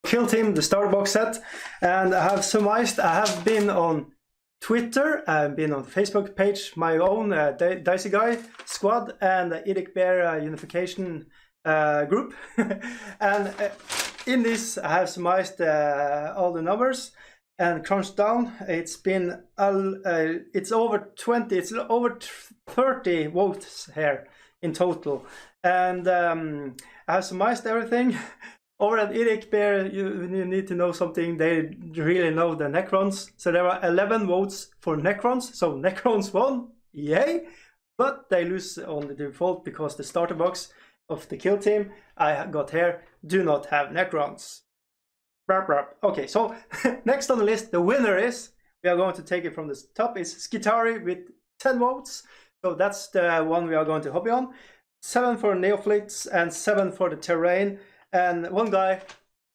Kil Team, the starter box set, and I have surmised. I have been on Twitter, I've been on Facebook page, my own DiceyGuy squad, and the Edic Bear unification group, and in this I have surmised all the numbers and crunched down. It's been it's over 20, it's over 30 votes here in total, and I have surmised everything. Over at Edic Bear, you need to know something. They really know the Necrons. So there are 11 votes for Necrons. So Necrons won, yay! But they lose on the default because the starter box of the Kil Team I got here do not have Necrons. Okay, so next on the list, the winner is, we are going to take it from the top, is Skitarii with 10 votes. So that's the one we are going to hobby on. 7 for Neophytes and 7 for the terrain. And one guy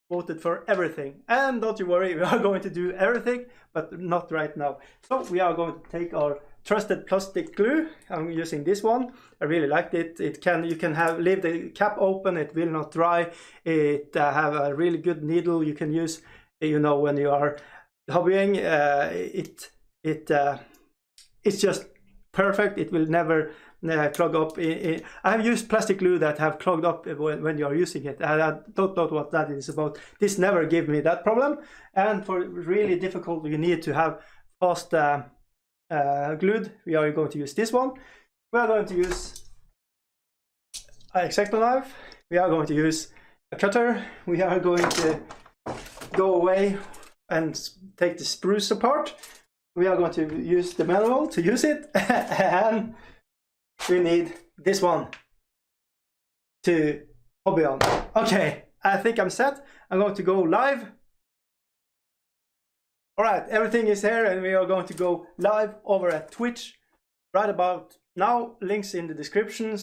voted for everything. And don't you worry, we are going to do everything, but not right now. So we are going to take our trusted plastic glue. I'm using this one. I really liked it. You can leave the cap open. It will not dry. It have a really good needle. You can use, you know, when you are hobbying. It's just perfect. It will never clog up. I have used plastic glue that have clogged up when you are using it. I don't know what that is about. This never gave me that problem. And for really difficult, you need to have fast glued. We are going to use this one. We are going to use an X-Acto knife. We are going to use a cutter. We are going to go away and take the spruce apart. We are going to use the manual to use it. And we need this one to hobby on. Okay, I think I'm set. I'm going to go live. All right, everything is here, and we are going to go live over at Twitch right about now. Links in the description.